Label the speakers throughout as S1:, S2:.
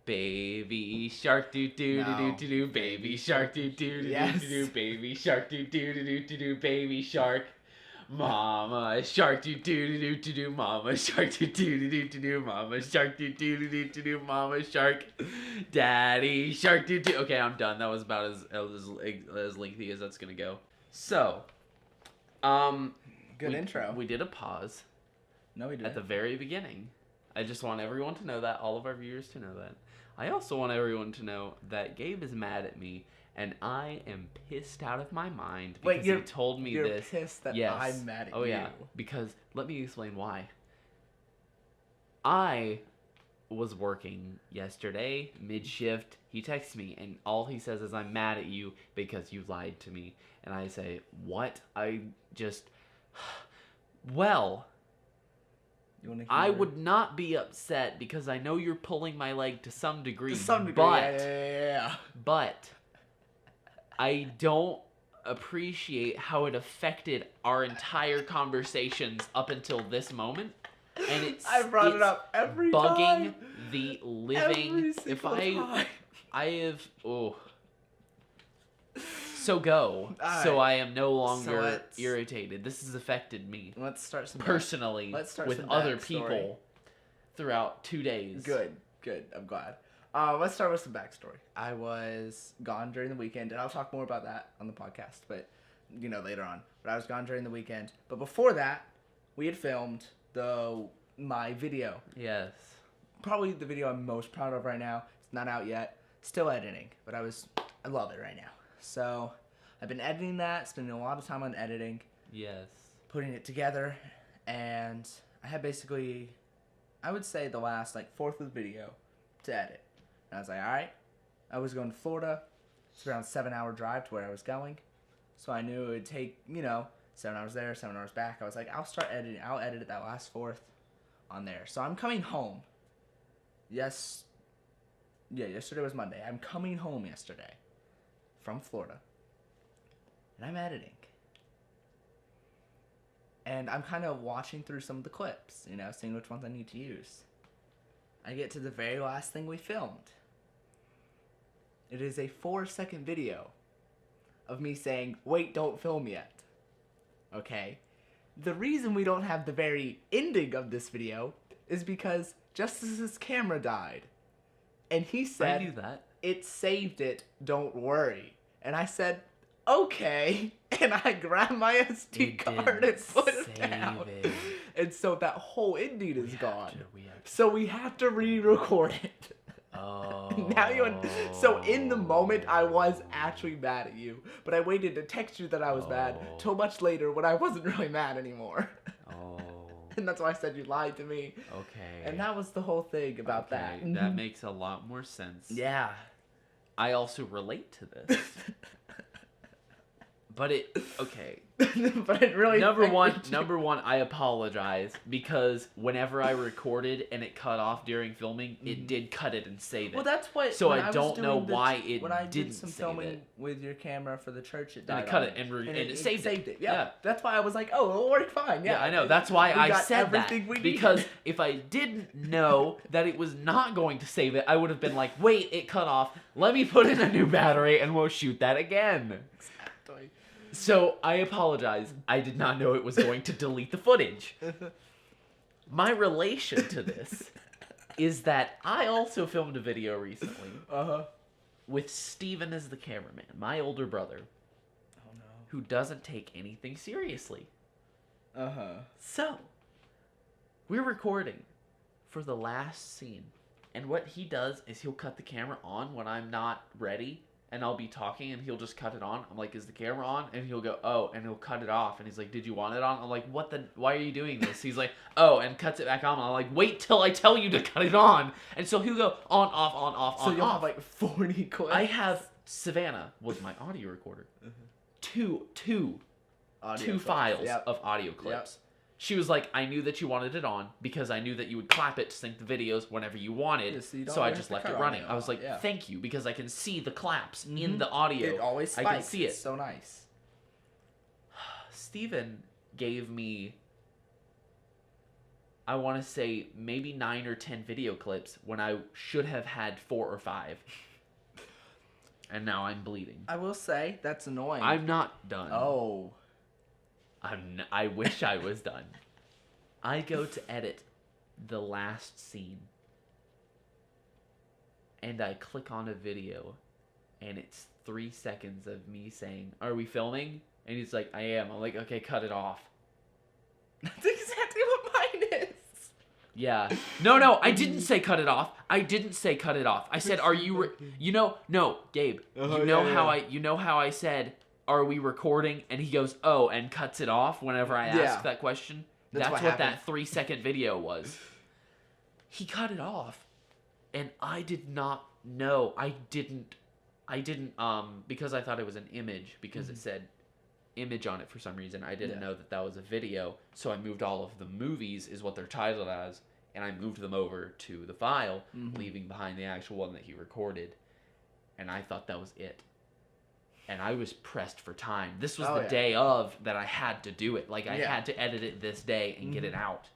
S1: Baby shark do do do do do do. Baby shark do do do do do. Baby shark do do do do do do. Baby shark. Mama shark do do do do do. Mama shark do do do do do. Mama shark do do do do do. Mama shark. Daddy shark do do. Okay, I'm done. That was about as lengthy as that's gonna go. So,
S2: good intro.
S1: We did a pause.
S2: No, we didn't.
S1: At the very beginning. I just want everyone to know that, all of our viewers to know that. I also want everyone to know that Gabe is mad at me, and I am pissed out of my mind because he told me
S2: you're
S1: this.
S2: You're pissed that
S1: yes.
S2: I'm mad at you.
S1: Oh, yeah. Because, let me explain why. I was working yesterday, mid-shift. He texts me, and all he says is, I'm mad at you because you lied to me. And I say, what? Well... I would not be upset because I know you're pulling my leg to some degree. But, but I don't appreciate how it affected our entire conversations up until this moment. And
S2: I brought it up every
S1: bugging
S2: time.
S1: the living.
S2: Every time.
S1: I have So go. Right. So I am no longer irritated. This has affected me.
S2: Let's start some
S1: personally with other people throughout 2 days.
S2: Good. I'm glad. Let's start with some backstory. I was gone during the weekend, and I'll talk more about that on the podcast, but later on. But I was gone during the weekend. But before that, we had filmed my video.
S1: Yes.
S2: Probably the video I'm most proud of right now. It's not out yet. Still editing, but I love it right now. So, I've been editing that, spending a lot of time on editing.
S1: Yes.
S2: Putting it together, and I had basically, I would say the last, fourth of the video to edit. And I was like, alright, I was going to Florida. It's around 7-hour drive to where I was going. So I knew it would take, 7 hours there, 7 hours back. I was like, I'll edit that last fourth on there. So I'm coming home. Yesterday was Monday. I'm coming home yesterday. From Florida, and I'm editing, and I'm kind of watching through some of the clips, seeing which ones I need to use. I get to the very last thing we filmed. It is a 4-second video of me saying, wait, don't film yet. Okay? The reason we don't have the very ending of this video is because Justice's camera died, and he said,
S1: I knew that.
S2: It saved it, don't worry. And I said, okay. And I grabbed my SD card and put it down. And so that whole ending is gone. So we have to re-record it.
S1: Oh.
S2: So in the moment, I was actually mad at you. But I waited to text you that I was mad till much later when I wasn't really mad anymore.
S1: Oh.
S2: And that's why I said you lied to me.
S1: Okay.
S2: And that was the whole thing about that.
S1: That makes a lot more sense.
S2: Yeah.
S1: I also relate to this. But
S2: but it really
S1: number one, I apologize because whenever I recorded and it cut off during filming, it did cut it and save it.
S2: Well, that's what.
S1: So I don't know why it
S2: when I did
S1: didn't
S2: some
S1: save
S2: filming
S1: it.
S2: with your camera for the church, it died.
S1: And it cut it and it saved it.
S2: Yeah, that's why I was like, oh, it'll work fine. Yeah,
S1: I know. That's why I said that because
S2: needed.
S1: if I didn't know that it was not going to save it, I would have been like, wait, it cut off. Let me put in a new battery and we'll shoot that again.
S2: Exactly.
S1: So, I apologize. I did not know it was going to delete the footage. My relation to this is that I also filmed a video recently with Steven as the cameraman, my older brother, who doesn't take anything seriously. So, we're recording for the last scene, and what he does is he'll cut the camera on when I'm not ready, and I'll be talking, and he'll just cut it on. I'm like, is the camera on? And he'll go, oh, and he'll cut it off. And he's like, did you want it on? I'm like, why are you doing this? He's like, oh, and cuts it back on. I'm like, wait till I tell you to cut it on. And so he'll go on, off, on, off, on, off. So you'll
S2: have like 40 clips?
S1: I have, Savannah was my audio recorder. Two files of audio clips. She was like, I knew that you wanted it on because I knew that you would clap it to sync the videos whenever you wanted. So I just left it running. I was like, thank you, because I can see the claps in the audio.
S2: It always spikes.
S1: I can see it.
S2: It's so nice.
S1: Steven gave me I want to say maybe 9 or 10 video clips when I should have had 4 or 5. And now I'm bleeding.
S2: I will say, that's annoying.
S1: I'm not done.
S2: Oh.
S1: I wish I was done. I go to edit the last scene. And I click on a video. And it's 3 seconds of me saying, "Are we filming?" And he's like, "I am." I'm like, "Okay, cut it off."
S2: That's exactly what mine is.
S1: Yeah. No, I didn't say cut it off. I didn't say cut it off. I said, "Are you no, Gabe. You know how I said, "Are we recording?" And he goes, "Oh," and cuts it off whenever I ask that question. That's what that 3-second video was. He cut it off. And I did not know. I didn't because I thought it was an image because it said image on it for some reason. I didn't know that was a video, so I moved all of the movies is what they're titled as, and I moved them over to the file, leaving behind the actual one that he recorded, and I thought that was it. And I was pressed for time. This was the day of that I had to do it. Like, I had to edit it this day and get it out.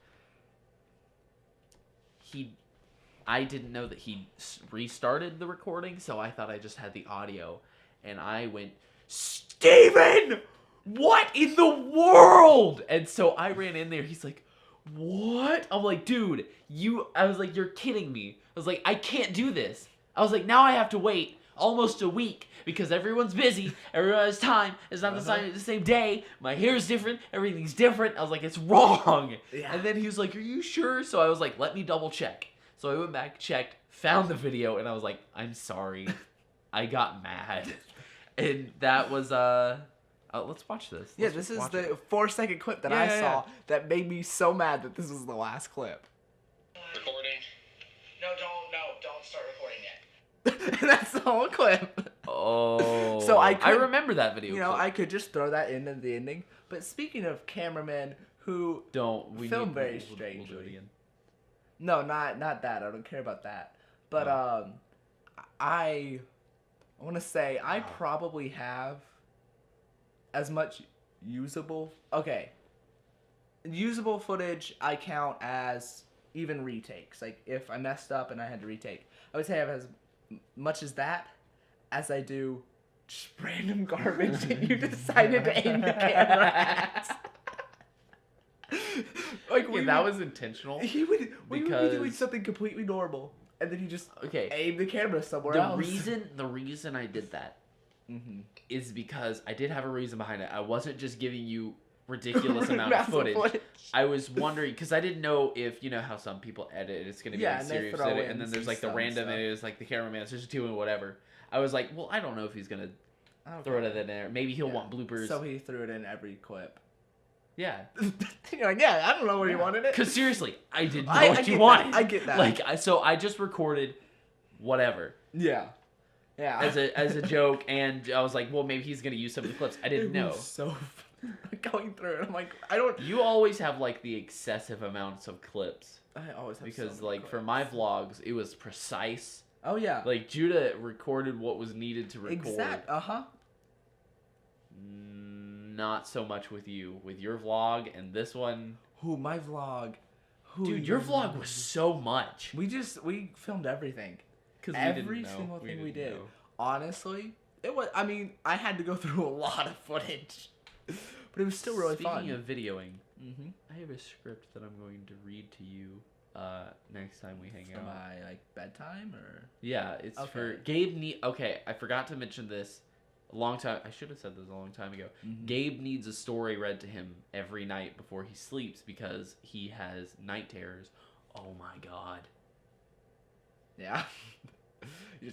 S1: I didn't know that he restarted the recording, so I thought I just had the audio. And I went, "Steven! What in the world?" And so I ran in there. He's like, "What?" I'm like, "Dude, I was like, "You're kidding me." I was like, "I can't do this." I was like, "Now I have to wait almost a week because everyone's busy. Everyone has time. It's not the same day. My hair's different. Everything's different." I was like, "It's wrong." Yeah. And then he was like, "Are you sure?" So I was like, "Let me double check." So I went back, checked, found the video, and I was like, "I'm sorry." I got mad. And that was, let's watch this.
S2: This is the 4-second clip that I saw that made me so mad that this was the last clip.
S3: Recording? No, don't start recording yet.
S2: And that's the whole clip.
S1: Oh.
S2: So I
S1: remember that video.
S2: clip. I could just throw that in at the ending. But speaking of cameramen who film very strangely. We'll do it again. No, not that. I don't care about that. But I want to say I probably have as much usable footage I count as even retakes. Like, if I messed up and I had to retake, I would say I have as much as that as I do just random garbage that you decided to aim the camera at.
S1: Like, that was intentional.
S2: We would be doing something completely normal, and then he just aimed the camera somewhere else.
S1: The reason I did that is because I did have a reason behind it. I wasn't just giving you ridiculous amount of footage. I was wondering, because I didn't know if, you know how some people edit, it's going to be like serious edit, and then there's like the random edit, like the cameraman's just doing whatever. I was like, well, I don't know if he's going to throw it in there. Maybe he'll want bloopers.
S2: So he threw it in every clip.
S1: Yeah.
S2: You're like, I don't know where you wanted it.
S1: Because seriously, I didn't know what you wanted.
S2: I get that.
S1: Like, so I just recorded whatever.
S2: Yeah.
S1: As a joke, and I was like, well, maybe he's gonna use some of the clips. I didn't know.
S2: So going through it, I'm like, I don't.
S1: You always have like the excessive amounts of clips.
S2: I always have
S1: because
S2: so many
S1: like for my vlogs, it was precise.
S2: Oh yeah.
S1: Like Judah recorded what was needed to record.
S2: Exact.
S1: Not so much with you. With your vlog and this one.
S2: My vlog.
S1: Dude, your vlog was so much.
S2: We filmed everything.
S1: Every
S2: single thing we did. Honestly, it was. I mean, I had to go through a lot of footage, but it was still really fun.
S1: Speaking of videoing, I have a script that I'm going to read to you next time we hang out.
S2: My like bedtime or?
S1: Yeah, it's for Gabe. Okay, I forgot to mention this. A long time. I should have said this a long time ago. Gabe needs a story read to him every night before he sleeps because he has night terrors. Oh my god.
S2: Yeah.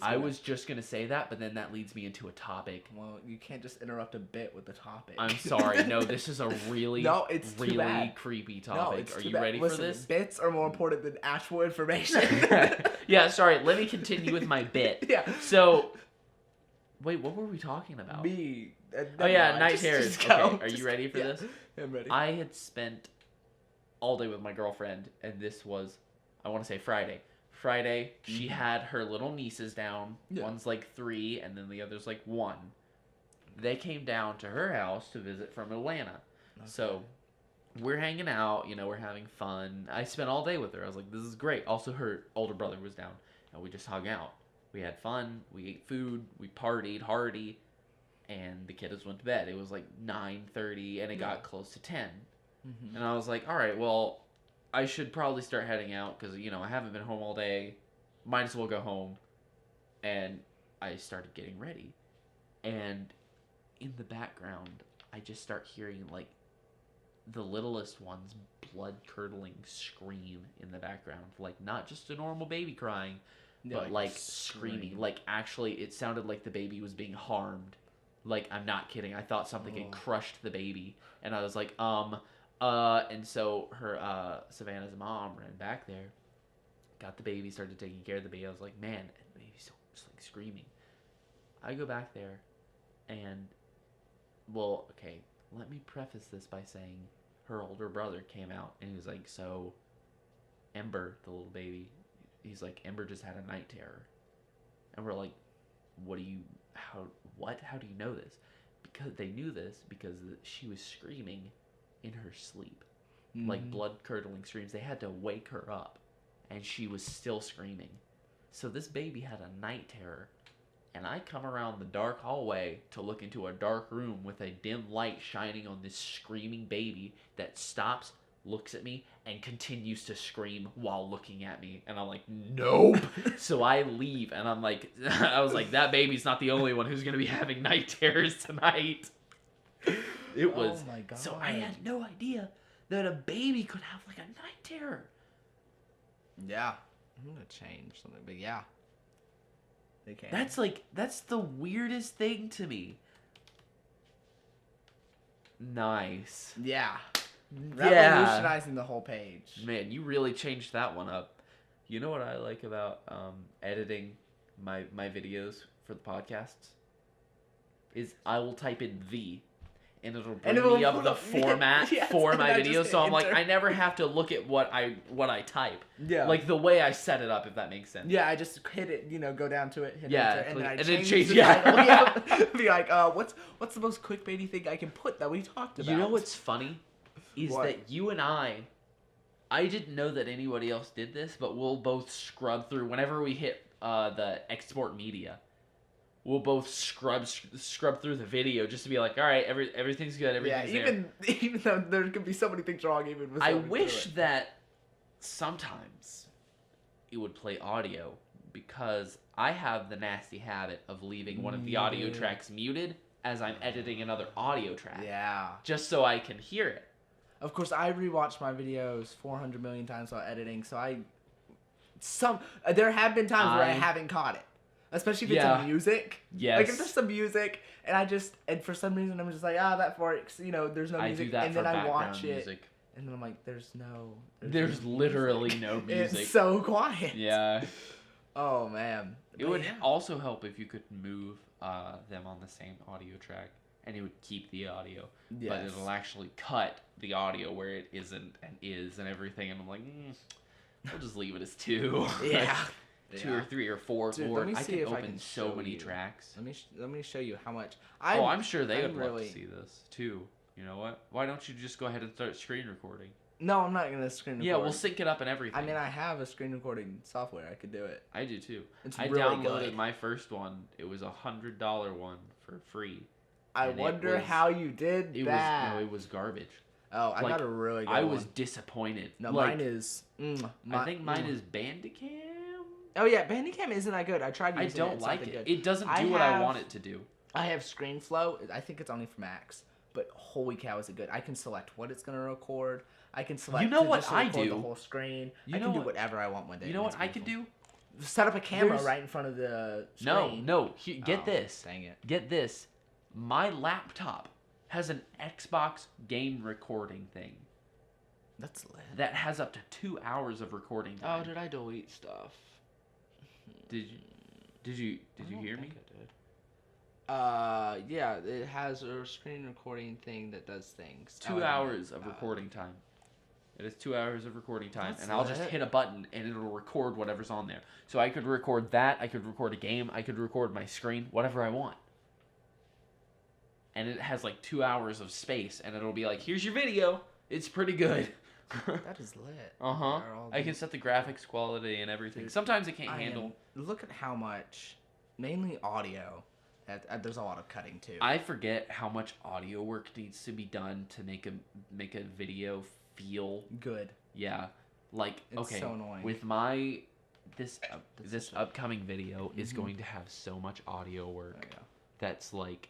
S1: I was just gonna say that, but then that leads me into a topic.
S2: Well, you can't just interrupt a bit with the topic.
S1: I'm sorry. No, this is a really,
S2: it's
S1: really creepy topic. Are you ready for this?
S2: Bits are more important than actual information.
S1: Yeah, sorry. Let me continue with my bit.
S2: Yeah.
S1: So, wait, what were we talking about?
S2: Me.
S1: Oh yeah, night terrors. Okay, are you ready for this?
S2: I'm ready.
S1: I had spent all day with my girlfriend, and this was, I want to say Friday. She had her little nieces down. Yeah. One's like 3, and then the other's like 1. They came down to her house to visit from Atlanta. Okay. So we're hanging out, you know, we're having fun. I spent all day with her. I was like, this is great. Also, her older brother was down, and we just hung out. We had fun. We ate food. We partied hardy, and the kiddos went to bed. It was like 9:30, and it got close to 10.
S2: Mm-hmm.
S1: And I was like, all right, well, I should probably start heading out because, you know, I haven't been home all day. Might as well go home. And I started getting ready. And in the background, I just start hearing, like, the littlest one's blood-curdling scream in the background. Like, not just a normal baby crying, but, like screaming. Like, actually, it sounded like the baby was being harmed. Like, I'm not kidding. I thought something had crushed the baby. And I was like, and so her, Savannah's mom ran back there, got the baby, started taking care of the baby. I was like, man, the baby's just, like, screaming. I go back there, and, well, okay, let me preface this by saying her older brother came out, and he was like, so, Ember, the little baby, he's like, Ember just had a night terror. And we're like, how do you know this? Because they knew this because she was screaming in her sleep. Like, blood-curdling screams. They had to wake her up, and she was still screaming. So this baby had a night terror. And I come around the dark hallway to look into a dark room with a dim light shining on this screaming baby that stops, looks at me, and continues to scream while looking at me. And I'm like, nope. So I leave, and I'm like, I was like, that baby's not the only one who's going to be having night terrors tonight. It was.
S2: Oh my God.
S1: So I had no idea that a baby could have, like, a night terror.
S2: Yeah. I'm going to change something, but yeah. They can.
S1: That's the weirdest thing to me. Nice.
S2: Yeah.
S1: Yeah.
S2: Revolutionizing the whole page.
S1: Man, you really changed that one up. You know what I like about editing my videos for the podcasts? Is I will type in and it'll bring me up the format for my videos. So I'm like, I never have to look at what I type.
S2: Yeah.
S1: Like the way I set it up, if that makes sense.
S2: Yeah, I just hit it, you know, go down to it, hit
S1: Yeah,
S2: enter, and then I
S1: and
S2: change
S1: then
S2: the
S1: change-
S2: title.
S1: yeah.
S2: Yeah. Be like, what's the most clickbaity thing I can put that we talked about?
S1: You know what's funny? Is
S2: What?
S1: that you and I didn't know that anybody else did this, but we'll both scrub through whenever we hit the export media. We'll both scrub through the video just to be like, all right, everything's good, everything's there.
S2: Even though there could be so many things wrong, even with
S1: I
S2: somebody
S1: wish
S2: through it.
S1: that sometimes it would play audio because I have the nasty habit of leaving one of the audio tracks muted as I'm editing another audio track.
S2: Yeah.
S1: Just so I can hear it.
S2: Of course, I rewatch my videos 400 million times while editing, so there have been times where I haven't caught it. Especially if it's
S1: Yeah.
S2: a music.
S1: Yes.
S2: Like if there's some music and for some reason I'm just like, that works, you know, there's no
S1: I
S2: music.
S1: do that
S2: and
S1: for
S2: then I
S1: background
S2: watch
S1: music.
S2: it and then I'm like, there's
S1: literally no music.
S2: It's so quiet.
S1: Yeah.
S2: Oh man.
S1: It
S2: But
S1: would
S2: yeah.
S1: also help if you could move them on the same audio track, and it would keep the audio, but
S2: Yes.
S1: it'll actually cut the audio where it isn't and is and everything. And I'm like, I'll just leave it as 2.
S2: Yeah.
S1: 2 or 3 or 4.
S2: Dude,
S1: Lord,
S2: let me
S1: I
S2: see
S1: can
S2: if I
S1: open
S2: can
S1: so
S2: show
S1: many
S2: you.
S1: tracks.
S2: Let me show you how much.
S1: I'm sure they would love
S2: really...
S1: to see this too. You know what? Why don't you just go ahead and start screen recording?
S2: No, I'm not gonna screen record.
S1: Yeah, we'll sync it up and everything.
S2: I mean, I have a screen recording software. I could do it.
S1: I do too.
S2: It's
S1: I
S2: really
S1: downloaded
S2: good.
S1: my first one. It was $100 one for free.
S2: I
S1: And it
S2: wonder
S1: was-
S2: how you did that.
S1: It was garbage.
S2: Oh, I
S1: like,
S2: got a really good
S1: I
S2: one.
S1: was disappointed.
S2: No,
S1: Like,
S2: mine is.
S1: I think mine is Bandicam.
S2: Oh yeah, Bandicam isn't that good. I tried
S1: I
S2: using it.
S1: don't
S2: It's
S1: like
S2: not
S1: it.
S2: that good.
S1: It doesn't
S2: I
S1: do what I
S2: have-
S1: want it to do.
S2: I have ScreenFlow. I think it's only for Macs. But holy cow, is it good! I can select what it's gonna record. I can select.
S1: You know
S2: to
S1: what
S2: just
S1: I
S2: record
S1: do?
S2: The whole screen.
S1: You
S2: I
S1: know
S2: can do
S1: what-
S2: whatever I want with it.
S1: You know what I could do?
S2: Set up a camera
S1: There's-
S2: right in front of the screen.
S1: No. Get
S2: Oh,
S1: this.
S2: Dang it.
S1: Get this. My laptop has an Xbox game recording thing
S2: That's lit.
S1: that has up to 2 hours of recording time.
S2: Oh, did I delete stuff?
S1: Did you hear me?
S2: Yeah, it has a screen recording thing that does things.
S1: 2 hours of recording time. It is 2 hours of recording time,
S2: That's
S1: and I'll just
S2: lit.
S1: hit a button and it'll record whatever's on there. So I could record that, I could record a game, I could record my screen, whatever I want. And it has like 2 hours of space, and it'll be like, here's your video, It's pretty good.
S2: That is lit.
S1: Uh-huh. I can set the graphics quality and everything.
S2: Dude,
S1: Sometimes it can't handle.
S2: Look at how much, mainly audio. There's a lot of cutting too.
S1: I forget how much audio work needs to be done to make a video feel
S2: good.
S1: Yeah, like
S2: It's
S1: okay,
S2: so annoying.
S1: with my this upcoming video is going to have so much audio work.
S2: Oh, yeah.
S1: That's like,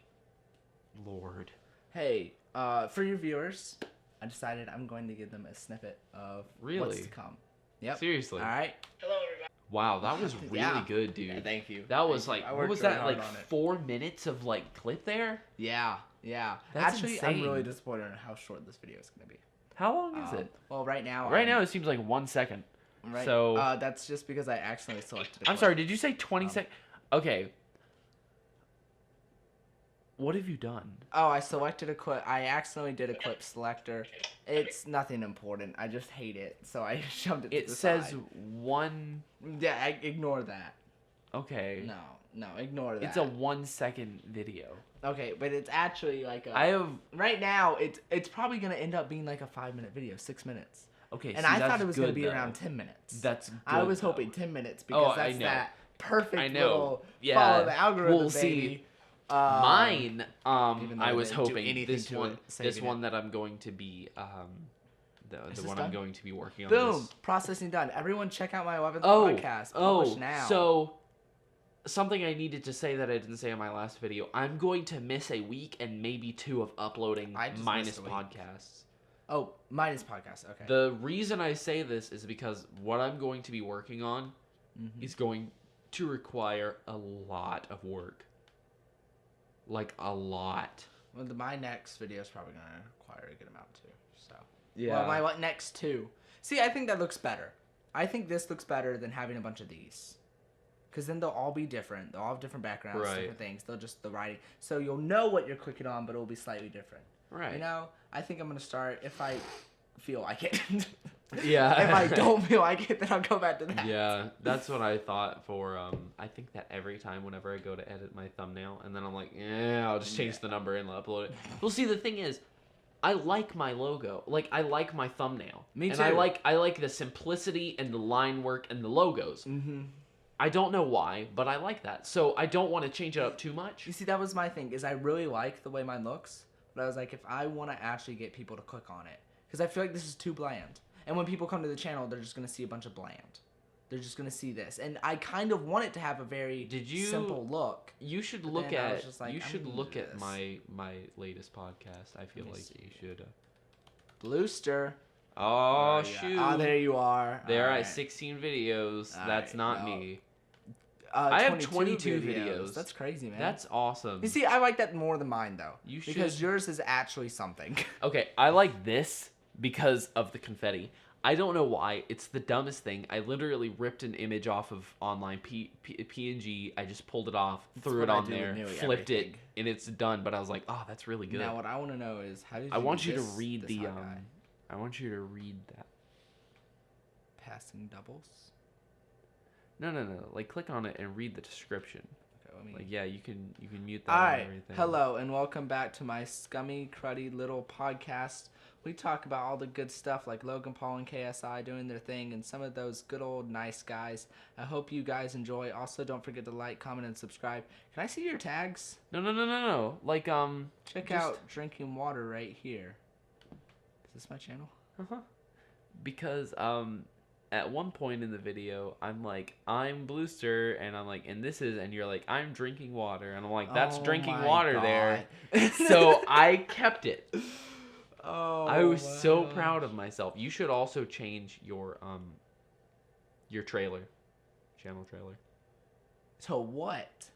S1: Lord.
S2: Hey, for your viewers, I decided I'm going to give them a snippet of what's to come. Yep.
S1: Seriously.
S2: All right.
S3: Hello, everybody.
S1: Wow, that was really
S2: Yeah.
S1: good, dude.
S2: Yeah, thank you.
S1: That was
S2: Thank you.
S1: like,
S2: I
S1: what
S2: worked
S1: was
S2: really
S1: that?
S2: hard
S1: Like
S2: on it.
S1: 4 minutes of like clip there?
S2: Yeah.
S1: That's
S2: Actually, I'm really
S1: insane.
S2: disappointed in how short this video is going to be.
S1: How long is it?
S2: Well, right now.
S1: Right now, it seems like 1 second.
S2: Right.
S1: So
S2: that's just because I accidentally selected.
S1: I'm sorry. Did you say 20 seconds? Okay. What have you done?
S2: Oh, I selected a clip. I accidentally did a clip selector. It's nothing important. I just hate it, so I shoved it.
S1: It
S2: to the
S1: says
S2: side.
S1: 1.
S2: Yeah, ignore that.
S1: Okay.
S2: No, ignore that.
S1: It's a 1 second video.
S2: Okay, but it's actually like a.
S1: I have.
S2: Right now, it's probably gonna end up being like a 5-minute video, 6 minutes.
S1: Okay.
S2: And
S1: see,
S2: I thought
S1: that's
S2: it was gonna
S1: good,
S2: be
S1: though.
S2: around 10 minutes.
S1: That's good,
S2: I was
S1: though.
S2: hoping 10 minutes because
S1: I
S2: that's
S1: know.
S2: that perfect
S1: I know.
S2: little
S1: Yeah.
S2: follow the algorithm,
S1: We'll see.
S2: baby.
S1: Mine,
S2: even though
S1: I
S2: I
S1: was
S2: didn't do
S1: hoping
S2: anything
S1: this
S2: to
S1: one,
S2: it,
S1: this
S2: saving
S1: one
S2: it.
S1: that I'm going to be, the
S2: this
S1: one
S2: done?
S1: I'm going to be working on.
S2: Boom!
S1: This.
S2: Processing done. Everyone, check out my 11th
S1: Oh,
S2: podcast. Published now.
S1: So something I needed to say that I didn't say in my last video. I'm going to miss a week and maybe 2 of uploading
S2: I just
S1: minus
S2: missed a week.
S1: podcasts.
S2: Oh, minus podcast. Okay.
S1: The reason I say this is because what I'm going to be working on
S2: Mm-hmm.
S1: is going to require a lot of work. Like a lot.
S2: Well, my next video is probably gonna require a good amount too. So.
S1: Yeah.
S2: Well, my next 2. See, I think that looks better. I think this looks better than having a bunch of these. Because then they'll all be different. They'll all have different backgrounds,
S1: Right.
S2: different things. They'll just, the writing. So you'll know what you're clicking on, but it'll be slightly different.
S1: Right.
S2: You know, I think I'm going to start, if I feel like it.
S1: Yeah.
S2: If I don't feel like it, then I'll go back to that.
S1: Yeah, that's what I thought for, I think that every time whenever I go to edit my thumbnail, and then I'm like, I'll just change the number and upload it. Well, see, the thing is, I like my logo. Like, I like my thumbnail.
S2: Me
S1: And
S2: too.
S1: I like the simplicity and the line work and the logos.
S2: Mm-hmm.
S1: I don't know why, but I like that. So I don't want to change it up too much.
S2: You see, that was my thing, is I really like the way mine looks, but I was like, if I want to actually get people to click on it, because I feel like this is too bland. And when people come to the channel, they're just going to see a bunch of bland. They're just going to see this. And I kind of want it to have a very simple look.
S1: You should
S2: But
S1: look
S2: then I was
S1: at
S2: just like,
S1: you
S2: I'm
S1: should
S2: gonna
S1: look
S2: do
S1: at
S2: this.
S1: my latest podcast. I feel
S2: Let me
S1: like
S2: see.
S1: you should.
S2: Bluester.
S1: Oh,
S2: yeah.
S1: shoot!
S2: Oh, there you are.
S1: There
S2: All
S1: are
S2: right.
S1: 16 videos.
S2: All
S1: That's
S2: right,
S1: not
S2: well,
S1: me. I have
S2: 22
S1: videos.
S2: That's crazy, man.
S1: That's awesome.
S2: You see, I like that more than mine, though.
S1: You
S2: Because
S1: should-
S2: yours is actually something.
S1: Okay, I like this because of the confetti. I don't know why. It's the dumbest thing. I literally ripped an image off of online PNG. I just pulled it off, threw
S2: what
S1: it
S2: I
S1: on
S2: do with
S1: there,
S2: nearly
S1: flipped
S2: everything.
S1: it, and it's done. But I was like, oh, that's really good.
S2: Now, what I want to know is, how did you
S1: I want
S2: do
S1: you to
S2: this-
S1: read
S2: this
S1: the
S2: hot guy?
S1: I want you to read that.
S2: Passing doubles?
S1: No. Like, click on it and read the description.
S2: Okay, let me...
S1: Like, yeah, you can mute that
S2: All
S1: and
S2: right,
S1: everything.
S2: hello, and welcome back to my scummy, cruddy little podcast. We talk about all the good stuff like Logan Paul and KSI doing their thing and some of those good old nice guys. I hope you guys enjoy. Also, don't forget to like, comment, and subscribe. Can I see your tags?
S1: No. Like,
S2: Check
S1: just-
S2: out Drinking Water right here. Is this my channel?
S1: because, at one point in the video, I'm like, I'm Bluester, and I'm like, and this is, and you're like, I'm drinking water, and I'm like, that's
S2: Oh
S1: drinking
S2: my
S1: water
S2: God.
S1: there. So I kept it.
S2: Oh,
S1: I was so
S2: wow.
S1: proud of myself. You should also change your trailer, channel trailer.
S2: To what?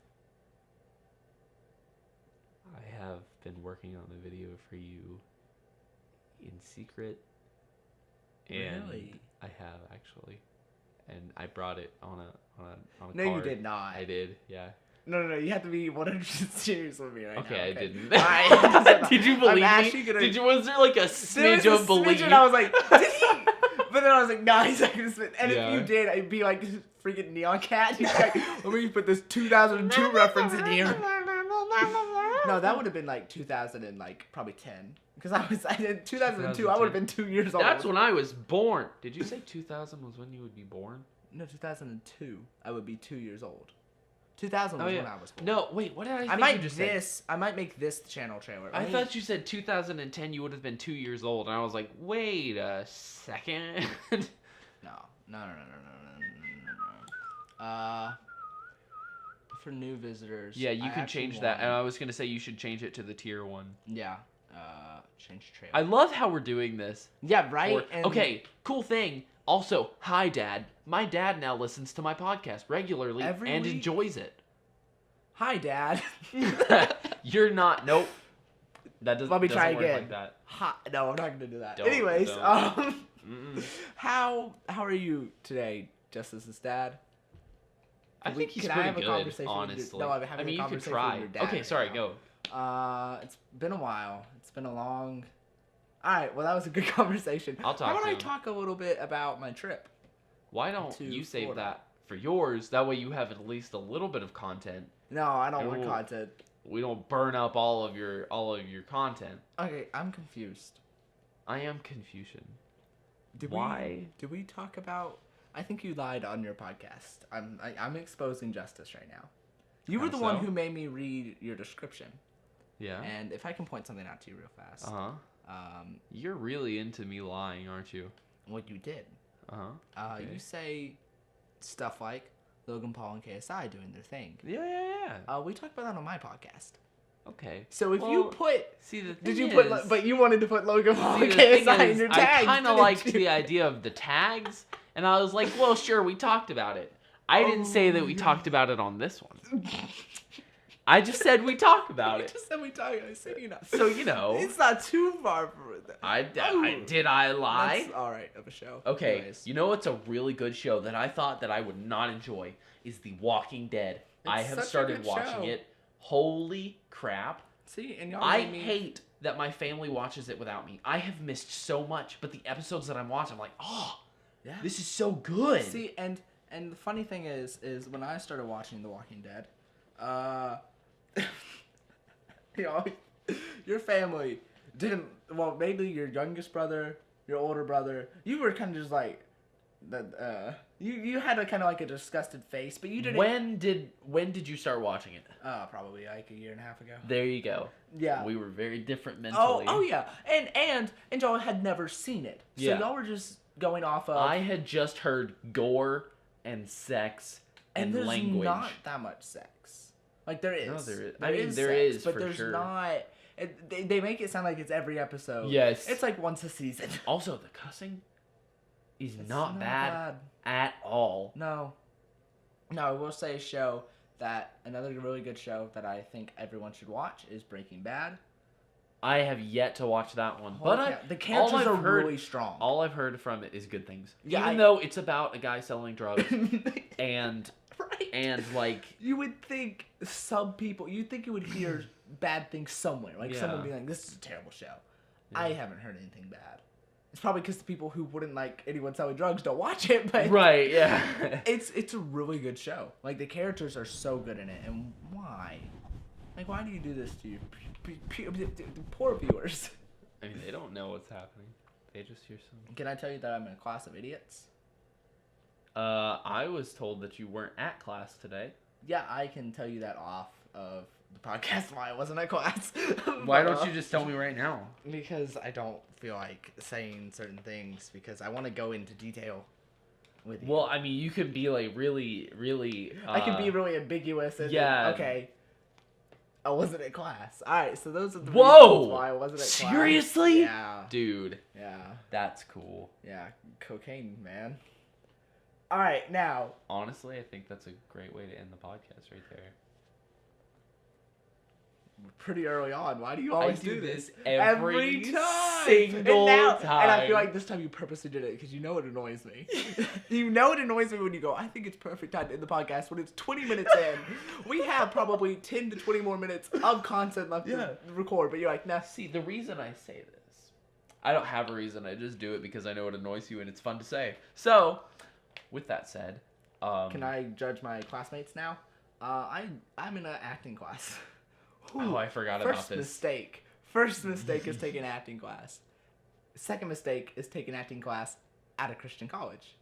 S1: I have been working on the video for you in secret. And
S2: Really?
S1: I have actually, and I brought it on a
S2: No,
S1: card.
S2: you did not.
S1: I did, yeah.
S2: No. You have to be 100% serious with me right now.
S1: Okay, I didn't.
S2: Alright.
S1: Did you
S2: I'm
S1: believe
S2: actually
S1: me?
S2: gonna-
S1: Was there like a
S2: There
S1: smidge
S2: was
S1: of
S2: a
S1: belief?
S2: smidge and I was like, did he? But then I was like, no, he's not gonna spit. And
S1: Yeah.
S2: if you did, I'd be like this freaking Neon Cat. He's like, let me put this 2002 reference in here. No, that would have been like 2000 and like probably 10. Because in 2002, I would have been 2 years old.
S1: That's when I was born. Did you say 2000 was when you would be born?
S2: No, 2002, I would be 2 years old. 2000 was when I was born.
S1: No, wait, what did I think
S2: I
S1: you just said?
S2: I might make this channel trailer.
S1: I thought you said 2010 you would have been 2 years old, and I was like, wait a second.
S2: No. For new visitors.
S1: Yeah, you can change that, and I was going to say you should change it to the tier 1.
S2: Yeah. Change trailer.
S1: I love how we're doing this.
S2: Yeah, right?
S1: Okay, cool thing. Also, hi, Dad. My dad now listens to my podcast regularly and enjoys it.
S2: Hi, Dad.
S1: You're not. Nope. That doesn't.
S2: Let me try
S1: work
S2: again.
S1: like that.
S2: No, I'm not gonna do that.
S1: Don't.
S2: Anyways, how are you today, Justice's dad?
S1: I think he's
S2: can
S1: pretty
S2: I have
S1: good,
S2: a conversation
S1: honestly.
S2: No, I'm having a conversation
S1: you could try.
S2: with your dad
S1: Okay,
S2: right
S1: sorry,
S2: now.
S1: go.
S2: It's been a while. It's been a long. All right, well that was a good conversation.
S1: I'll talk.
S2: How about
S1: to
S2: I
S1: him.
S2: talk a little bit about my trip?
S1: Why don't
S2: to
S1: you save
S2: Florida.
S1: that for yours? That way you have at least a little bit of content.
S2: No, I don't want
S1: Ooh.
S2: content.
S1: We don't burn up all of your content.
S2: Okay, I'm confused.
S1: I am Confucian.
S2: Did
S1: Why?
S2: Did we talk about? I think you lied on your podcast. I'm exposing Justice right now. You were the one who made me read your description.
S1: Yeah.
S2: And if I can point something out to you real fast.
S1: You're really into me lying, aren't you?
S2: What you did.
S1: Okay.
S2: You say stuff like Logan Paul and KSI doing their thing.
S1: Yeah.
S2: We talked about that on my podcast.
S1: Okay.
S2: So if you put,
S1: see the thing
S2: did you
S1: is,
S2: put? But you wanted to put Logan Paul
S1: see,
S2: and
S1: the thing
S2: KSI in
S1: is,
S2: your tags.
S1: I kind of
S2: didn't
S1: liked
S2: you?
S1: the idea of the tags, and I was like, well, sure, we talked about it. I didn't say that we talked about it on this one. I just said we talked about
S2: You
S1: it.
S2: just said we talked. I said
S1: So you know,
S2: it's not too far from it.
S1: did I lie?
S2: That's all right of a show.
S1: Okay,
S2: Anyways.
S1: you know what's a really good show that I thought that I would not enjoy is The Walking Dead. I
S2: It's
S1: have
S2: such a
S1: started
S2: good
S1: watching
S2: show.
S1: it. Holy crap.
S2: See, and y'all
S1: I
S2: made me...
S1: hate that my family watches it without me. I have missed so much, but the episodes that I'm watching, I'm like, oh,
S2: Yeah.
S1: this is so good.
S2: See, and the funny thing is when I started watching The Walking Dead, you know, your family didn't. Well, maybe your youngest brother, your older brother, you were kind of just like that. You had a kind of like a disgusted face, but you didn't.
S1: When did you start watching it?
S2: Probably like a year and a half ago.
S1: There you go.
S2: Yeah.
S1: We were very different mentally.
S2: Oh yeah, and y'all had never seen it, so
S1: Yeah.
S2: y'all were just going off of.
S1: I had just heard gore and sex and
S2: there's
S1: language.
S2: not that much sex. Like there is.
S1: No, there is.
S2: There
S1: I mean,
S2: is
S1: there
S2: sex,
S1: is
S2: but
S1: for
S2: there's
S1: sure.
S2: not. They make it sound like it's every episode.
S1: Yes.
S2: It's like once a season.
S1: Also, the cussing is
S2: It's
S1: not bad at all.
S2: No. I will say a show that another really good show that I think everyone should watch is Breaking Bad.
S1: I have yet to watch that one, but
S2: the characters are really strong.
S1: All I've heard from it is good things.
S2: Yeah,
S1: Even though it's about a guy selling drugs and
S2: Right.
S1: and like
S2: You would think you'd think you would hear bad things somewhere. Like someone
S1: Yeah.
S2: being like, this is a terrible show. I haven't heard anything bad. It's probably because the people who wouldn't like anyone selling drugs don't watch it, but
S1: right, yeah.
S2: it's a really good show. Like the characters are so good in it, and why? Like why do you do this to you? Poor viewers.
S1: I mean, they don't know what's happening. They just hear some.
S2: Can I tell you that I'm in a class of idiots?
S1: I was told that you weren't at class today.
S2: Yeah, I can tell you that off of the podcast why I wasn't at class.
S1: Why don't you just tell me right now?
S2: Because I don't feel like saying certain things because I want to go into detail with you.
S1: Well, I mean, you could be like really, really.
S2: I can be really ambiguous. And
S1: yeah.
S2: Okay. I wasn't at class. All right, so those are the
S1: Whoa!
S2: reasons why I wasn't at class.
S1: Seriously?
S2: Yeah.
S1: Dude,
S2: Yeah.
S1: that's cool.
S2: Yeah. Cocaine, man. All right, now.
S1: Honestly, I think that's a great way to end the podcast right there.
S2: Pretty early on. Why do you always
S1: do
S2: this?
S1: every
S2: time.
S1: single time.
S2: And I feel like this time you purposely did it because you know it annoys me. You know it annoys me when you go, I think it's perfect time to end the podcast when it's 20 minutes in. We have probably 10 to 20 more minutes of content left to record, but you're like, nah.
S1: See, the reason I say this, I don't have a reason. I just do it because I know it annoys you and it's fun to say. So, with that said,
S2: Can I judge my classmates now? I'm in an acting class.
S1: Oh, I forgot about
S2: First
S1: this.
S2: mistake. First mistake is taking acting class. Second mistake is taking acting class at a Christian college.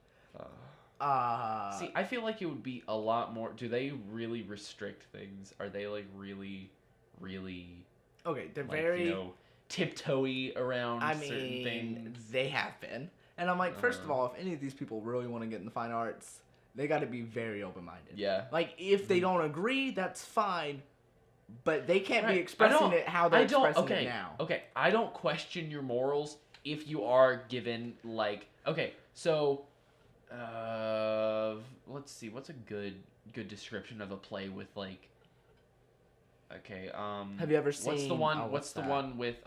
S1: See, I feel like it would be a lot more. Do they really restrict things? Are they like really, really
S2: okay, they're
S1: like,
S2: very.
S1: tiptoey around
S2: I
S1: certain
S2: mean,
S1: things?
S2: they have been, and I'm like, first of all, if any of these people really want to get in the fine arts, they got to be very open-minded.
S1: Yeah.
S2: Like, if they don't agree, that's fine, but they can't be
S1: Right.
S2: expressing it how they're expressing it now.
S1: Okay, I don't question your morals if you are given like so let's see, what's a good description of a play with like
S2: have you ever seen
S1: what's the one with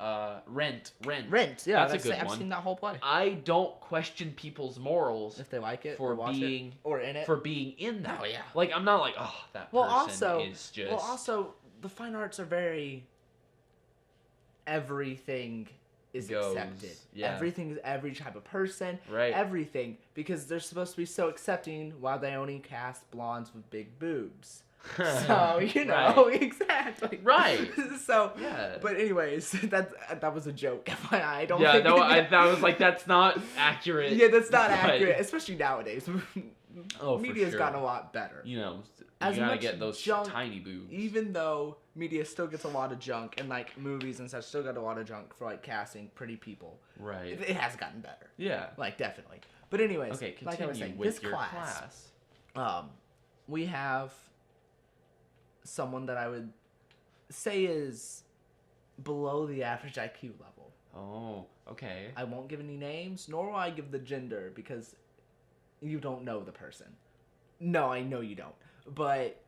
S1: Rent?
S2: Rent, yeah,
S1: that's a good
S2: I've
S1: one.
S2: seen that whole play.
S1: I don't question people's morals
S2: If they like it,
S1: for
S2: or watch
S1: being
S2: it, or in it.
S1: for being in that.
S2: Oh, yeah.
S1: Like I'm not like, oh, that person is just
S2: Well, also, the fine arts are very. Everything is
S1: Goes,
S2: accepted.
S1: yeah.
S2: Everything is every type of person.
S1: Right.
S2: Everything, because they're supposed to be so accepting while they only cast blondes with big boobs. So
S1: Right.
S2: exactly.
S1: Right.
S2: So
S1: Yeah.
S2: But anyways, that was a joke. I don't.
S1: Yeah,
S2: think
S1: no, that was like, that's not accurate.
S2: Yeah, that's not
S1: but,
S2: accurate, especially nowadays.
S1: Oh, for
S2: Media's
S1: sure.
S2: gotten a lot better.
S1: You know,
S2: As
S1: you gotta
S2: much
S1: get those
S2: junk-
S1: tiny boobs.
S2: Even though media still gets a lot of junk, and like movies and such still got a lot of junk for like casting pretty people.
S1: Right.
S2: It has gotten better.
S1: Yeah.
S2: Like definitely. But anyways,
S1: Okay, continue
S2: like I was saying,
S1: with
S2: this
S1: your
S2: class, we have someone that I would say is below the average IQ level.
S1: Oh, okay.
S2: I won't give any names, nor will I give the gender, because you don't know the person. No, I know you don't. But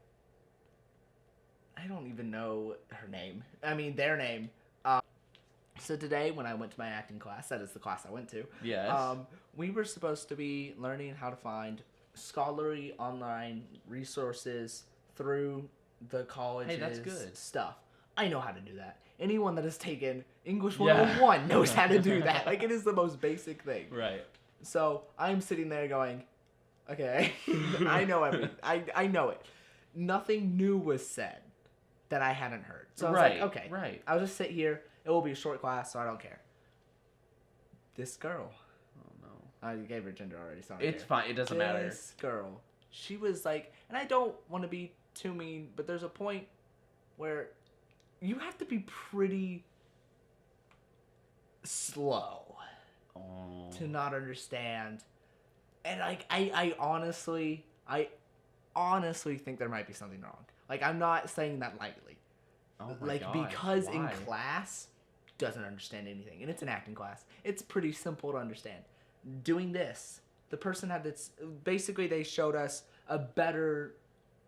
S2: I don't even know her name. I mean, their name. So today, when I went to my acting class, that is the class I went to.
S1: Yes.
S2: We were supposed to be learning how to find scholarly online resources through the college's
S1: Hey, that's good.
S2: stuff. I know how to do that. Anyone that has taken English 101 knows how to do that. Like, it is the most basic thing.
S1: Right.
S2: So I'm sitting there going, okay, I know everything. I know it. Nothing new was said that I hadn't heard. So I was like, okay,
S1: right.
S2: I'll just sit here. It will be a short class, so I don't care. This girl.
S1: Oh no.
S2: I gave her gender already, so I don't
S1: It's
S2: care.
S1: fine. It doesn't matter.
S2: This girl. She was like, and I don't want to be too mean, but there's a point where you have to be pretty slow
S1: Oh.
S2: to not understand. And like I honestly think there might be something wrong. Like, I'm not saying that lightly.
S1: Oh my
S2: Like,
S1: gosh,
S2: because in
S1: why?
S2: class doesn't understand anything, and it's an acting class. It's pretty simple to understand. Doing this, the person had this. Basically, they showed us a better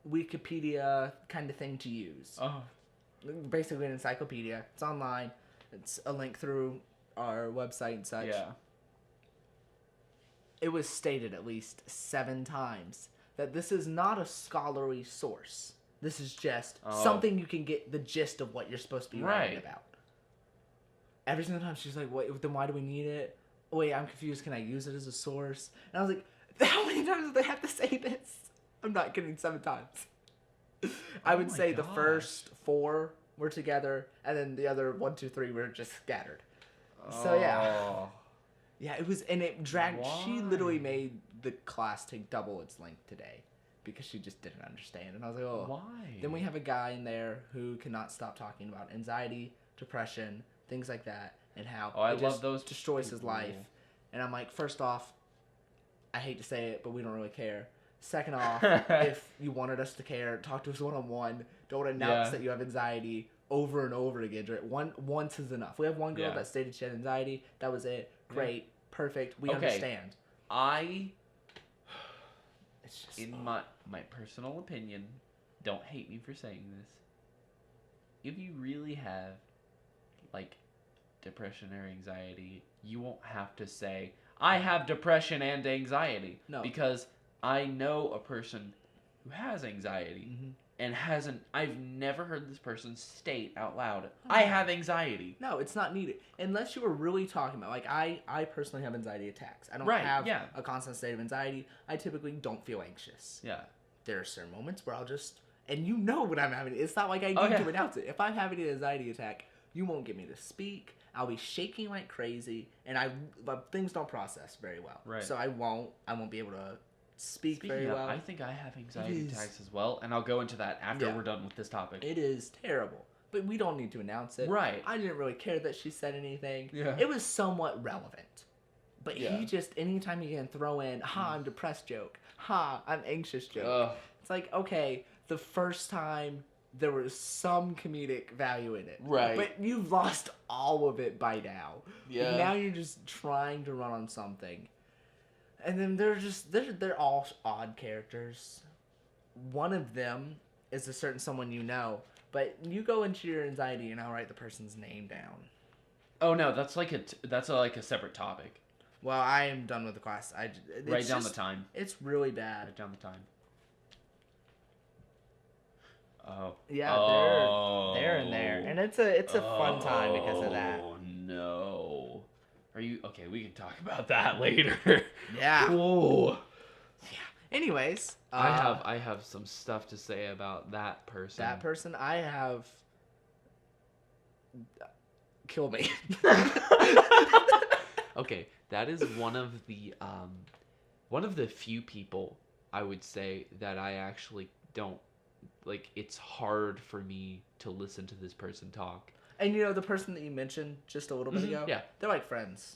S2: Wikipedia kind of thing to use.
S1: Oh.
S2: Basically, an encyclopedia. It's online. It's a link through our website and such.
S1: Yeah.
S2: It was stated at least 7 times that this is not a scholarly source. This is just something you can get the gist of what you're supposed to be writing
S1: Right.
S2: about. Every single time she's like, wait, then why do we need it? Wait, I'm confused. Can I use it as a source? And I was like, how many times do they have to say this? I'm not kidding, 7 times. I would
S1: my
S2: say the
S1: gosh.
S2: first 4 were together, and then the other 1, 2, 3 were just scattered. So, yeah.
S1: Oh.
S2: Yeah, it was, and it dragged. She
S1: Why?
S2: literally made the class take double its length today because she just didn't understand. And I was like, oh.
S1: Why?
S2: Then we have a guy in there who cannot stop talking about anxiety, depression, things like that, and how
S1: I
S2: it
S1: love
S2: just
S1: those
S2: destroys his
S1: people.
S2: life. And I'm like, first off, I hate to say it, but we don't really care. Second off, if you wanted us to care, talk to us one-on-one. Don't announce
S1: Yeah.
S2: that you have anxiety over and over again. Once is enough. We have one girl
S1: Yeah.
S2: that stated she had anxiety. That was it. Great. Perfect. We
S1: Okay.
S2: understand. It's just
S1: In my personal opinion, don't hate me for saying this. If you really have, like, depression or anxiety, you won't have to say, I have depression and anxiety.
S2: No.
S1: Because I know a person who has anxiety and I've never heard this person state out loud, I have anxiety.
S2: No, it's not needed. Unless you were really talking about, like, I personally have anxiety attacks. I don't
S1: Right,
S2: have
S1: yeah.
S2: a constant state of anxiety. I typically don't feel anxious.
S1: Yeah.
S2: There are certain moments where I'll just And you know when I'm having it. It's not like I need to announce it. If I'm having an anxiety attack, you won't get me to speak. I'll be shaking like crazy, and things don't process very well.
S1: Right.
S2: So I won't be able to speak very well.
S1: I think I have anxiety attacks as well, and I'll go into that after we're done with this topic.
S2: It is terrible. But we don't need to announce it.
S1: Right.
S2: I didn't really care that she said anything.
S1: Yeah.
S2: It was somewhat relevant. But he just, anytime you can throw in, I'm depressed joke. I'm anxious joke. It's like, okay, the first time there was some comedic value in it.
S1: Right.
S2: But you've lost all of it by now.
S1: Yeah.
S2: Now you're just trying to run on something. And then they're all odd characters. One of them is a certain someone you know. But you go into your anxiety and I'll write the person's name down.
S1: Oh no, that's like a separate topic.
S2: Well, I am done with the class.
S1: Write down the time.
S2: It's really bad.
S1: Write down the time. Oh.
S2: Yeah, they're in there, and it's a fun time because of that.
S1: Oh no. Are you okay? We can talk about that later.
S2: Yeah.
S1: Whoa.
S2: Anyways,
S1: I have some stuff to say about that person.
S2: That person, I have. Kill me.
S1: Okay, that is one of the few people I would say that I actually don't like. It's hard for me to listen to this person talk.
S2: And you know the person that you mentioned just a little bit ago?
S1: Yeah.
S2: They're like friends.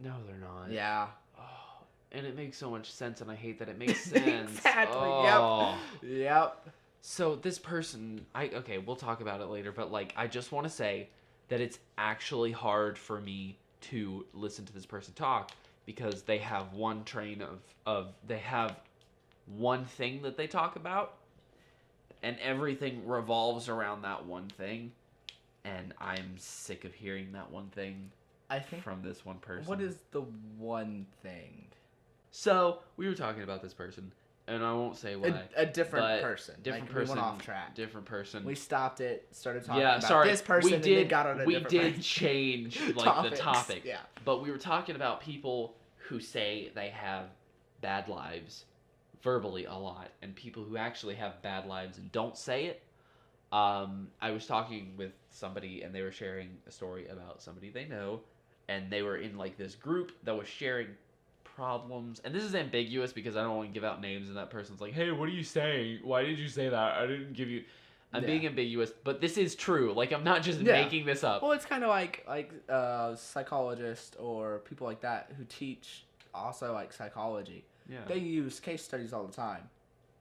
S1: No, they're not.
S2: Yeah.
S1: Oh, and it makes so much sense, and I hate that it makes sense.
S2: Exactly.
S1: Oh.
S2: Yep.
S1: So this person, we'll talk about it later, but like I just want to say that it's actually hard for me to listen to this person talk because they have one train they have one thing that they talk about, and everything revolves around that one thing, and I'm sick of hearing that one thing from this one person.
S2: What is the one thing?
S1: So we were talking about this person, and I won't say why.
S2: A different person.
S1: Different
S2: like,
S1: person.
S2: We went off track.
S1: Different person.
S2: We stopped it, started talking about this person, and then got on a different person.
S1: Change like the topic.
S2: Yeah.
S1: But we were talking about people who say they have bad lives verbally a lot, and people who actually have bad lives and don't say it. I was talking with somebody, and they were sharing a story about somebody they know, and they were in like this group that was sharing problems, and this is ambiguous because I don't want to give out names, and that person's like, hey, what are you saying? Why did you say that? I didn't give you... I'm being ambiguous, but this is true. Like, I'm not just making this up.
S2: Well, it's kind of like psychologists or people like that who teach also like psychology. Yeah. They use case studies all the time,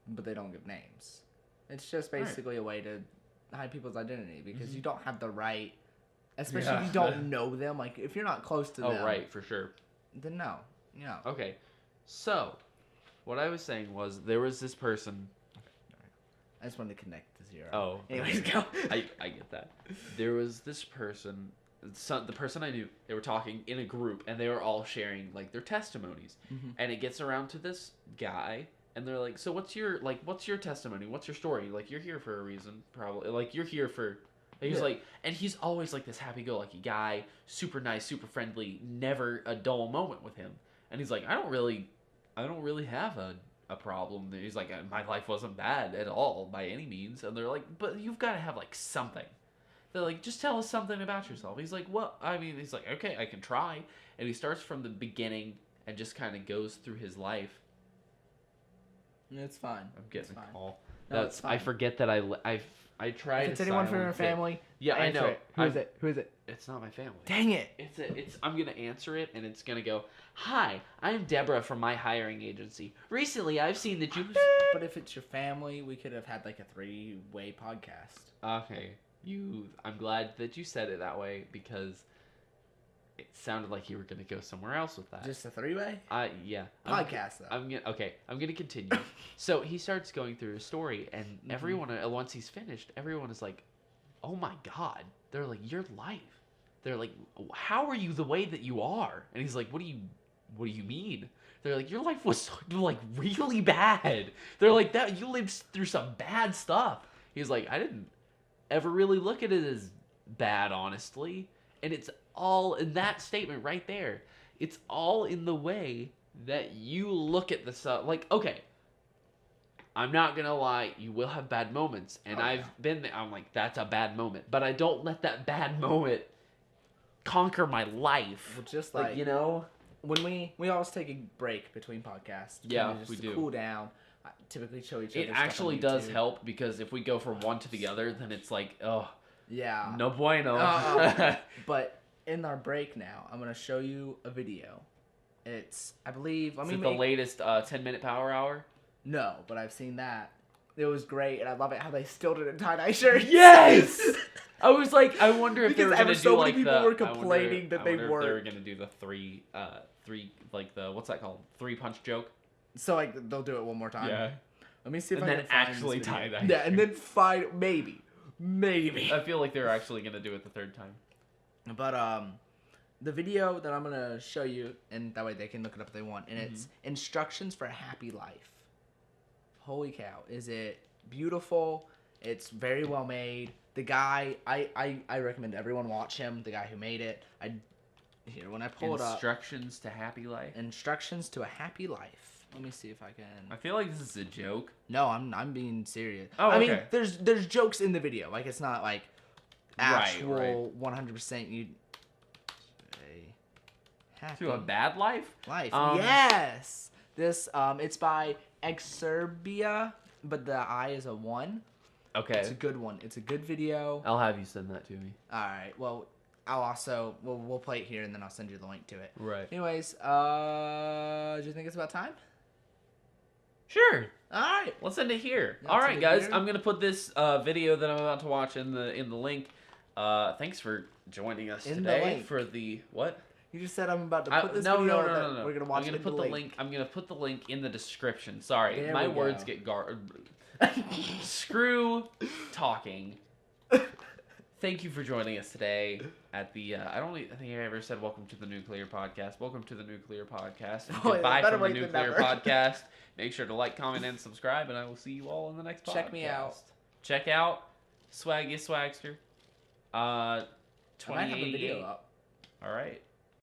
S2: but they don't give names. It's just basically a way to hide people's identity because you don't have the right, especially if you don't know them. Like, if you're not close to them.
S1: Oh, right, for sure.
S2: Then no. Yeah.
S1: Okay. So, what I was saying was there was this person.
S2: I just wanted to connect to zero.
S1: Oh.
S2: Anyways, go.
S1: I get that. There was this person, the person I knew, they were talking in a group, and they were all sharing, like, their testimonies. Mm-hmm. And it gets around to this guy, and they're like, so what's your testimony? What's your story? Like, you're here for a reason, probably. Like, you're here for... He's like, and he's always like this happy-go-lucky guy, super nice, super friendly, never a dull moment with him. And he's like, I don't really have a problem. He's like, my life wasn't bad at all by any means. And they're like, but you've got to have like something. They're like, just tell us something about yourself. He's like, well, I mean, he's like, okay, I can try. And he starts from the beginning and just kind of goes through his life.
S2: It's fine.
S1: I'm getting a call.
S2: No, it's fine.
S1: I forget that I tried.
S2: If it's anyone from your family,
S1: yeah, I know.
S2: Who is it? Who is it?
S1: It's not my family.
S2: Dang it!
S1: I'm gonna answer it, and it's gonna go, "Hi, I'm Deborah from my hiring agency. Recently, I've seen that you."
S2: But if it's your family, we could have had like a 3-way podcast.
S1: Okay, I'm glad that you said it that way because it sounded like you were gonna go somewhere else with that.
S2: Just a 3-way?
S1: Yeah.
S2: Podcast though.
S1: I'm gonna continue. So he starts going through his story, and everyone, once he's finished, everyone is like, "Oh my God!" They're like, "Your life." They're like, "How are you the way that you are?" And he's like, "What do you mean?" They're like, "Your life was like really bad." They're like, "That you lived through some bad stuff." He's like, "I didn't ever really look at it as bad, honestly." And it's all in that statement right there. It's all in the way that you look at the stuff. Like, okay, I'm not gonna lie, you will have bad moments, and I've been there. I'm like, that's a bad moment, but I don't let that bad moment conquer my life.
S2: Well, just
S1: like, you know,
S2: when we always take a break between podcasts.
S1: Yeah,
S2: just
S1: we
S2: to
S1: do.
S2: Cool down. I typically show each other.
S1: It
S2: stuff on
S1: actually does
S2: YouTube.
S1: help because if we go from one to the other, then it's like, oh,
S2: Yeah.
S1: no bueno.
S2: But in our break now, I'm gonna show you a video. It's, I believe,
S1: Is it the latest 10-minute power hour?
S2: No, but I've seen that. It was great, and I love it how they still did it in tie-dye shirts.
S1: Yes! I was like, I wonder if they were
S2: Because
S1: gonna
S2: so
S1: do
S2: many
S1: like
S2: people
S1: the.
S2: were complaining that
S1: I
S2: they
S1: wonder if
S2: weren't.
S1: they were gonna do the three, like the what's that called? 3-punch joke.
S2: So like they'll do it one more time.
S1: Yeah.
S2: Let me see if
S1: And
S2: I
S1: then
S2: can find
S1: actually
S2: this video.
S1: tie-dye
S2: Yeah, and
S1: shirt.
S2: then find maybe.
S1: I feel like they're actually gonna do it the third time.
S2: But the video that I'm gonna show you, and that way they can look it up if they want, and it's instructions for a happy life. Holy cow! Is it beautiful? It's very well made. The guy, I recommend everyone watch him. The guy who made it. When I pull it up,
S1: Instructions to happy life.
S2: instructions to a happy life. Let me see if I can.
S1: I feel like this is a joke.
S2: No, I'm being serious.
S1: Oh,
S2: I mean,
S1: okay.
S2: there's jokes in the video. Like it's not like actual
S1: Right.
S2: 100% you. Happy
S1: To a bad life?
S2: life.
S1: Um,
S2: Yes. This it's by Exerbia, but the I is a 1.
S1: Okay.
S2: It's a good one. It's a good video.
S1: I'll have you send that to me.
S2: All right. Well, I'll also we'll play it here and then I'll send you the link to it.
S1: Right.
S2: Anyways, do you think it's about time?
S1: Sure.
S2: All right.
S1: Let's end it here.
S2: Let's
S1: All
S2: end
S1: right,
S2: it
S1: guys.
S2: here.
S1: I'm gonna put this video that I'm about to watch in the link. Thanks for joining us
S2: In the
S1: today
S2: link.
S1: for the what?
S2: You just said I'm about to
S1: I-
S2: put this
S1: no,
S2: video.
S1: no, no,
S2: that
S1: no, no.
S2: We're gonna watch
S1: I'm gonna
S2: it in
S1: put
S2: the
S1: the
S2: link.
S1: I'm gonna put the link in the description. Sorry,
S2: There
S1: my
S2: we
S1: words
S2: go.
S1: get Screw talking. Thank you for joining us today at the. I think I ever said welcome to the Nuclear Podcast. Welcome to the Nuclear Podcast. And
S2: Boy,
S1: goodbye
S2: better
S1: from the
S2: wait than
S1: Nuclear
S2: never.
S1: Podcast. Make sure to like, comment, and subscribe, and I will see you all in the next podcast.
S2: Check me out.
S1: Check out Swaggy Swagster.
S2: I might have a
S1: 2088.
S2: video up.
S1: All right.